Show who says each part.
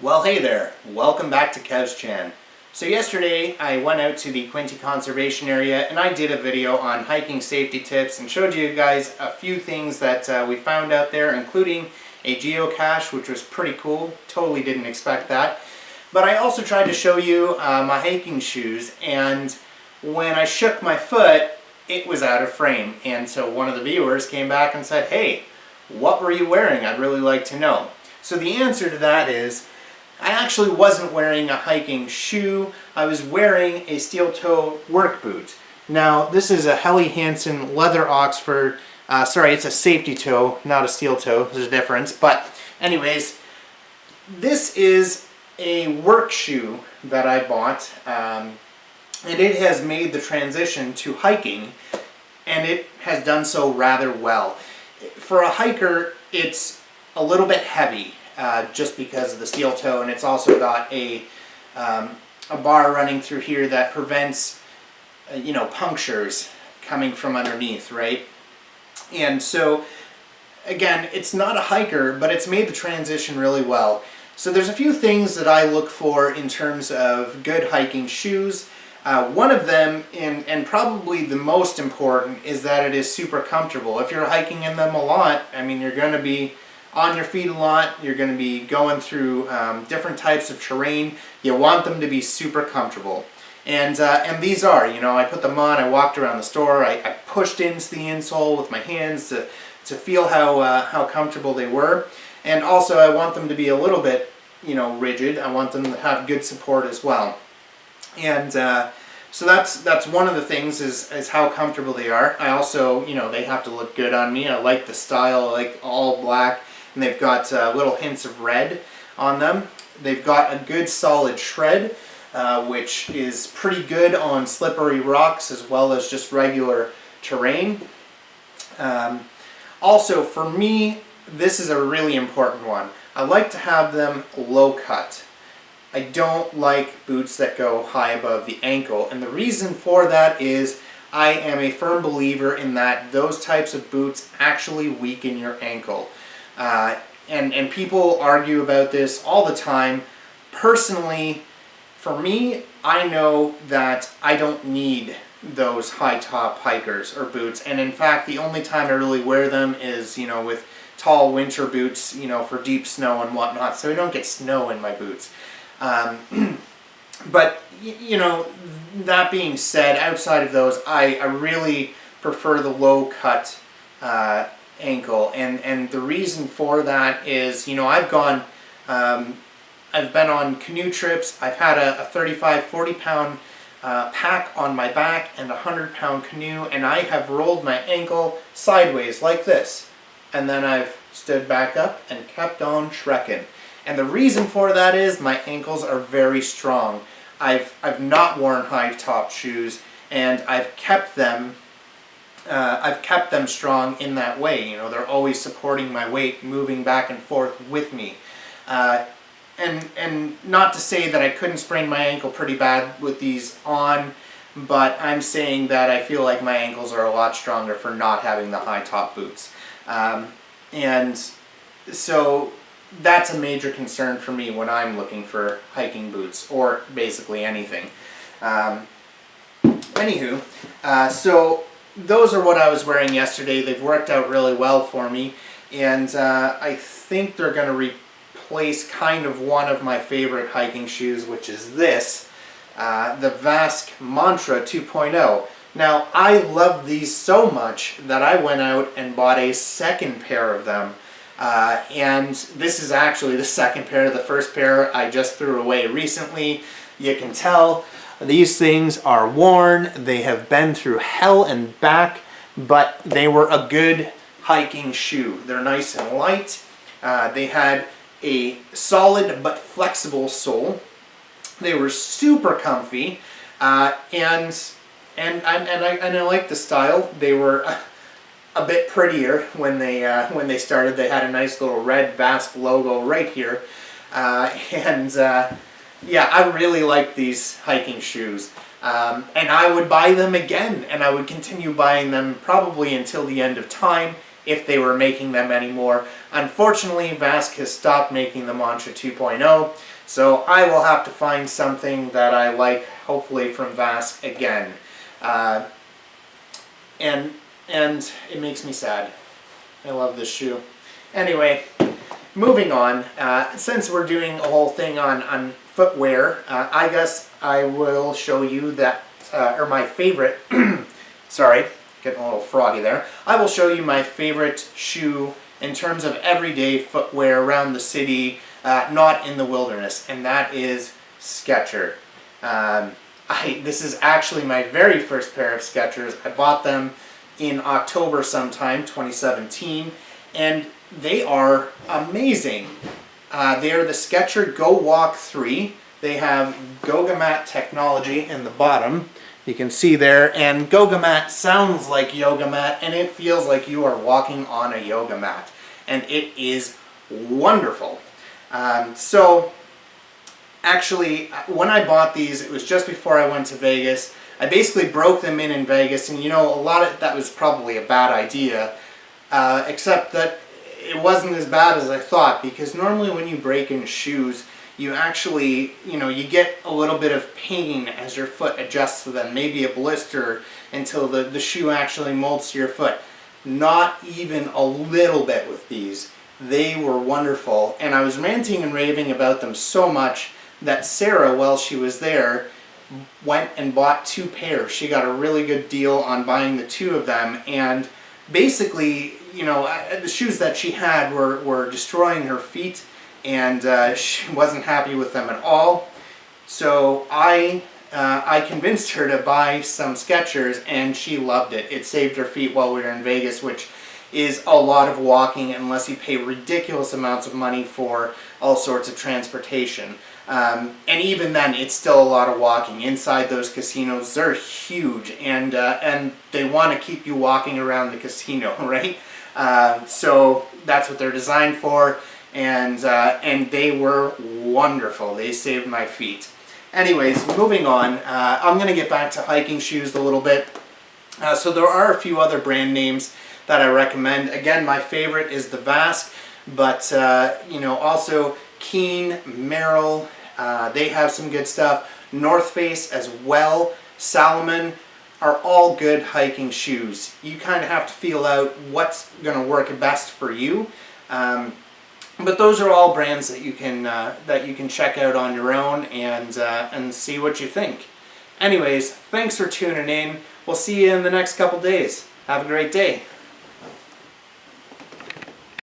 Speaker 1: Well, hey there. Welcome back to Kev's Chan. So yesterday I went out to the Quinte Conservation Area and I did a video on hiking safety tips and showed you guys a few things that we found out there, including a geocache, which was pretty cool. Totally didn't expect that. But I also tried to show you my hiking shoes, and when I shook my foot, it was out of frame. And so one of the viewers came back and said, "Hey, what were you wearing? I'd really like to know." So the answer to that is, I actually wasn't wearing a hiking shoe. I was wearing a steel toe work boot. Now, this is a Helly Hansen leather Oxford. Sorry, it's a safety toe, not a steel toe. There's a difference. But anyways, this is a work shoe that I bought. And it has made the transition to hiking, and it has done so rather well. For a hiker, it's a little bit heavy. Just because of the steel toe, and it's also got a bar running through here that prevents punctures coming from underneath, right? And so again, it's not a hiker, but it's made the transition really well. So there's a few things that I look for in terms of good hiking shoes. One of them, and probably the most important, is that it is super comfortable. If you're hiking in them a lot, I mean, you're going to be on your feet a lot, you're going to be going through different types of terrain. You want them to be super comfortable. And these are, I put them on, I walked around the store, I pushed into the insole with my hands to feel how comfortable they were. And also I want them to be a little bit, rigid. I want them to have good support as well. And so that's one of the things is how comfortable they are. I also, they have to look good on me. I like the style, I like all black. And they've got little hints of red on them. They've got a good solid tread, which is pretty good on slippery rocks as well as just regular terrain. Also, for me, this is a really important one. I like to have them low cut. I don't like boots that go high above the ankle, and the reason for that is I am a firm believer in that those types of boots actually weaken your ankle. And people argue about this all the time. Personally, for me, I know that I don't need those high top hikers or boots, and in fact the only time I really wear them is with tall winter boots for deep snow and whatnot, so I don't get snow in my boots. But that being said, outside of those, I really prefer the low cut ankle, and the reason for that is I've been on canoe trips. I've had a 35-40 pound pack on my back and a 100-pound canoe, and I have rolled my ankle sideways like this, and then I've stood back up and kept on trekking. And the reason for that is my ankles are very strong. I've not worn high top shoes, and I've kept them strong in that way. They're always supporting my weight, moving back and forth with me. And not to say that I couldn't sprain my ankle pretty bad with these on, but I'm saying that I feel like my ankles are a lot stronger for not having the high top boots. And so that's a major concern for me when I'm looking for hiking boots, or basically anything. Anywho, so those are what I was wearing yesterday. They've worked out really well for me, and I think they're going to replace kind of one of my favorite hiking shoes, which is this, the Vask Mantra 2.0. Now, I love these so much that I went out and bought a second pair of them. And this is actually the second pair. The first pair I just threw away recently. You can tell these things are worn. They have been through hell and back, but they were a good hiking shoe. They're nice and light. They had a solid but flexible sole. They were super comfy, and I like the style. They were a bit prettier when they started. They had a nice little red Vask logo right here, yeah, I really like these hiking shoes, and I would buy them again, and I would continue buying them probably until the end of time if they were making them anymore. Unfortunately, Vask has stopped making the Mantra 2.0, so I will have to find something that I like, hopefully from Vask again. And it makes me sad. I love this shoe. Anyway, moving on. Since we're doing a whole thing on footwear, I guess I will show you that, or my favorite, sorry, getting a little froggy there. I will show you my favorite shoe in terms of everyday footwear around the city, not in the wilderness, and that is Skechers. This is actually my very first pair of Skechers. I bought them in October sometime, 2017, and they are amazing. They are the Skechers Go Walk 3. They have Gogamat technology in the bottom. You can see there, and Gogamat sounds like yoga mat, and it feels like you are walking on a yoga mat, and it is wonderful. So actually, when I bought these, it was just before I went to Vegas. I basically broke them in Vegas, and you know, a lot of that was probably a bad idea, except that it wasn't as bad as I thought, because normally when you break in shoes, you actually, you know, you get a little bit of pain as your foot adjusts to them, maybe a blister until the shoe actually molds to your foot. Not even a little bit with these. They were wonderful, and I was ranting and raving about them so much that Sarah, while she was there, went and bought 2 pairs. She got a really good deal on buying the 2 of them, and basically, you know, the shoes that she had were destroying her feet, and she wasn't happy with them at all. So I convinced her to buy some Skechers, and she loved it. It saved her feet while we were in Vegas, which is a lot of walking unless you pay ridiculous amounts of money for all sorts of transportation. And even then, it's still a lot of walking. Inside those casinos, they're huge, and they want to keep you walking around the casino, right? So that's what they're designed for, and they were wonderful. They saved my feet. Anyways, moving on, I'm going to get back to hiking shoes a little bit. So there are a few other brand names that I recommend. Again, my favorite is the Vask, but you know, also Keen, Merrell, they have some good stuff. North Face as well, Salomon are all good hiking shoes. You kind of have to feel out what's going to work best for you. But those are all brands that you can check out on your own and see what you think. Anyways, thanks for tuning in. We'll see you in the next couple days. Have a great day.